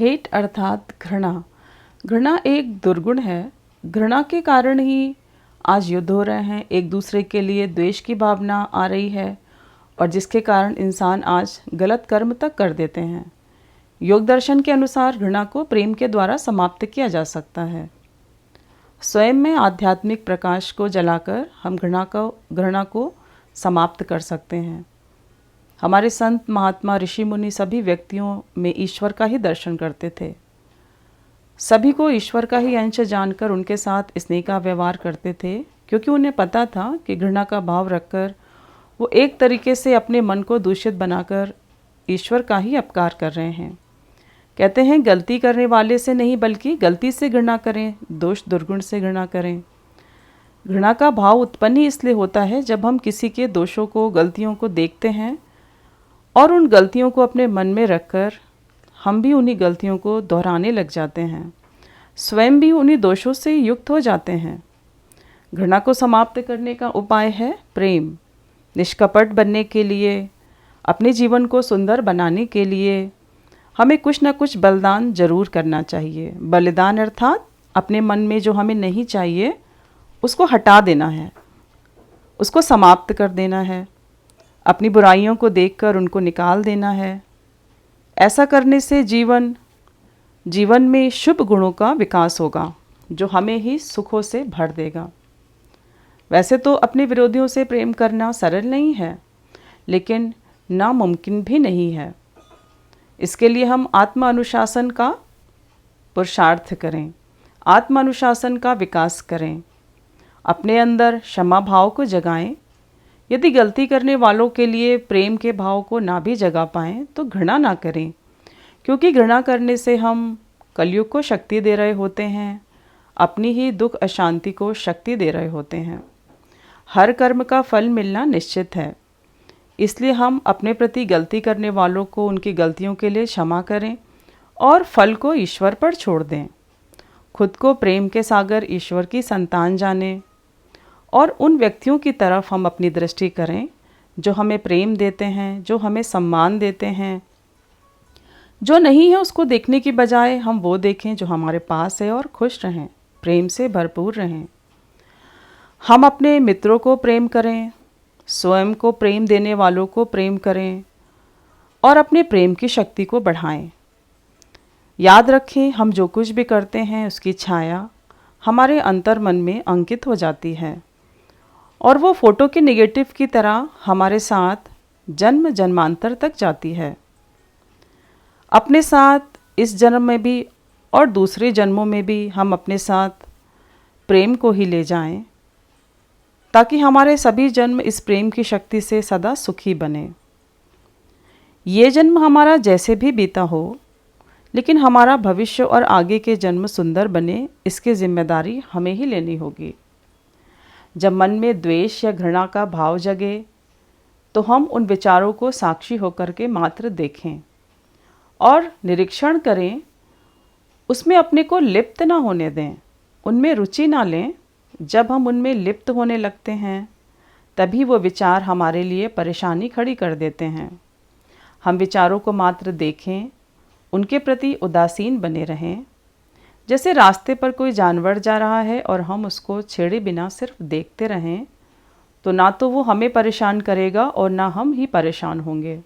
Hate अर्थात घृणा। घृणा एक दुर्गुण है। घृणा के कारण ही आज युद्ध हो रहे हैं, एक दूसरे के लिए द्वेष की भावना आ रही है और जिसके कारण इंसान आज गलत कर्म तक कर देते हैं। योग दर्शन के अनुसार घृणा को प्रेम के द्वारा समाप्त किया जा सकता है। स्वयं में आध्यात्मिक प्रकाश को जलाकर हम घृणा को समाप्त कर सकते हैं। हमारे संत महात्मा ऋषि मुनि सभी व्यक्तियों में ईश्वर का ही दर्शन करते थे। सभी को ईश्वर का ही अंश जानकर उनके साथ स्नेह का व्यवहार करते थे, क्योंकि उन्हें पता था कि घृणा का भाव रखकर वो एक तरीके से अपने मन को दूषित बनाकर ईश्वर का ही अपकार कर रहे हैं। कहते हैं गलती करने वाले से नहीं बल्कि गलती से घृणा करें, दोष दुर्गुण से घृणा करें। घृणा का भाव उत्पन्न ही इसलिए होता है जब हम किसी के दोषों को, गलतियों को देखते हैं और उन गलतियों को अपने मन में रखकर हम भी उन्हीं गलतियों को दोहराने लग जाते हैं, स्वयं भी उन्हीं दोषों से युक्त हो जाते हैं। घृणा को समाप्त करने का उपाय है प्रेम। निष्कपट बनने के लिए, अपने जीवन को सुंदर बनाने के लिए हमें कुछ न कुछ बलिदान जरूर करना चाहिए। बलिदान अर्थात अपने मन में जो हमें नहीं चाहिए उसको हटा देना है, उसको समाप्त कर देना है, अपनी बुराइयों को देखकर उनको निकाल देना है। ऐसा करने से जीवन में शुभ गुणों का विकास होगा जो हमें ही सुखों से भर देगा। वैसे तो अपने विरोधियों से प्रेम करना सरल नहीं है, लेकिन नामुमकिन भी नहीं है। इसके लिए हम आत्म अनुशासन का पुरुषार्थ करें, आत्म अनुशासन का विकास करें, अपने अंदर क्षमा भाव को जगाएं। यदि गलती करने वालों के लिए प्रेम के भाव को ना भी जगा पाएं तो घृणा ना करें, क्योंकि घृणा करने से हम कलयुग को शक्ति दे रहे होते हैं, अपनी ही दुख अशांति को शक्ति दे रहे होते हैं। हर कर्म का फल मिलना निश्चित है, इसलिए हम अपने प्रति गलती करने वालों को उनकी गलतियों के लिए क्षमा करें और फल को ईश्वर पर छोड़ दें। खुद को प्रेम के सागर ईश्वर की संतान जानें और उन व्यक्तियों की तरफ हम अपनी दृष्टि करें जो हमें प्रेम देते हैं, जो हमें सम्मान देते हैं। जो नहीं है उसको देखने की बजाय हम वो देखें जो हमारे पास है और खुश रहें, प्रेम से भरपूर रहें। हम अपने मित्रों को प्रेम करें, स्वयं को प्रेम देने वालों को प्रेम करें और अपने प्रेम की शक्ति को बढ़ाएं। याद रखें, हम जो कुछ भी करते हैं उसकी छाया हमारे अंतर मन में अंकित हो जाती है और वो फोटो के नेगेटिव की तरह हमारे साथ जन्म जन्मांतर तक जाती है। अपने साथ इस जन्म में भी और दूसरे जन्मों में भी हम अपने साथ प्रेम को ही ले जाएं, ताकि हमारे सभी जन्म इस प्रेम की शक्ति से सदा सुखी बने। ये जन्म हमारा जैसे भी बीता हो, लेकिन हमारा भविष्य और आगे के जन्म सुंदर बने, इसकी जिम्मेदारी हमें ही लेनी होगी। जब मन में द्वेष या घृणा का भाव जगे तो हम उन विचारों को साक्षी होकर के मात्र देखें और निरीक्षण करें, उसमें अपने को लिप्त ना होने दें, उनमें रुचि ना लें। जब हम उनमें लिप्त होने लगते हैं तभी वो विचार हमारे लिए परेशानी खड़ी कर देते हैं। हम विचारों को मात्र देखें, उनके प्रति उदासीन बने रहें। जैसे रास्ते पर कोई जानवर जा रहा है और हम उसको छेड़े बिना सिर्फ देखते रहें, तो ना तो वो हमें परेशान करेगा और ना हम ही परेशान होंगे।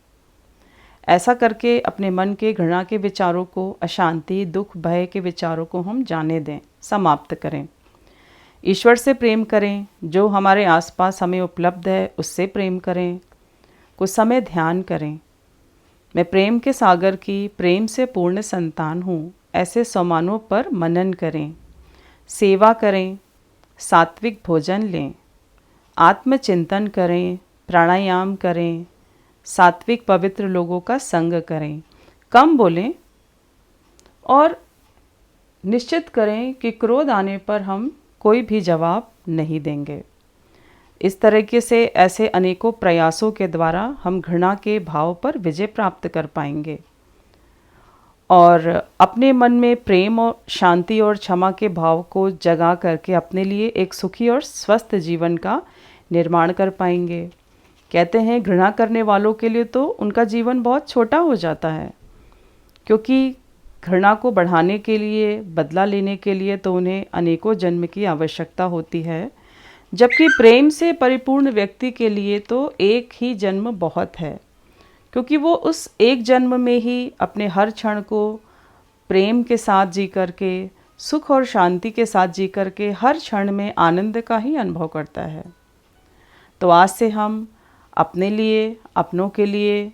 ऐसा करके अपने मन के घृणा के विचारों को, अशांति, दुख, भय के विचारों को हम जाने दें, समाप्त करें। ईश्वर से प्रेम करें, जो हमारे आसपास हमें उपलब्ध है उससे प्रेम करें। कुछ समय ध्यान करें, मैं प्रेम के सागर की प्रेम से पूर्ण संतान हूँ, ऐसे सम्मानों पर मनन करें। सेवा करें, सात्विक भोजन लें, आत्मचिंतन करें, प्राणायाम करें, सात्विक पवित्र लोगों का संग करें, कम बोलें और निश्चित करें कि क्रोध आने पर हम कोई भी जवाब नहीं देंगे। इस तरीके से ऐसे अनेकों प्रयासों के द्वारा हम घृणा के भाव पर विजय प्राप्त कर पाएंगे और अपने मन में प्रेम और शांति और क्षमा के भाव को जगा करके अपने लिए एक सुखी और स्वस्थ जीवन का निर्माण कर पाएंगे। कहते हैं घृणा करने वालों के लिए तो उनका जीवन बहुत छोटा हो जाता है, क्योंकि घृणा को बढ़ाने के लिए, बदला लेने के लिए तो उन्हें अनेकों जन्म की आवश्यकता होती है, जबकि प्रेम से परिपूर्ण व्यक्ति के लिए तो एक ही जन्म बहुत है, क्योंकि वो उस एक जन्म में ही अपने हर क्षण को प्रेम के साथ जी करके, सुख और शांति के साथ जी करके हर क्षण में आनंद का ही अनुभव करता है। तो आज से हम अपने लिए, अपनों के लिए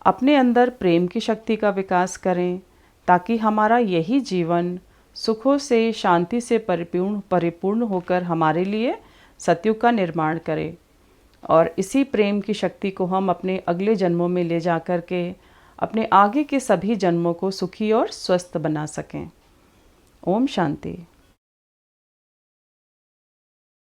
अपने अंदर प्रेम की शक्ति का विकास करें, ताकि हमारा यही जीवन सुखों से, शांति से परिपूर्ण होकर हमारे लिए सतयुग का निर्माण करे, और इसी प्रेम की शक्ति को हम अपने अगले जन्मों में ले जा कर के अपने आगे के सभी जन्मों को सुखी और स्वस्थ बना सकें। ओम शांति।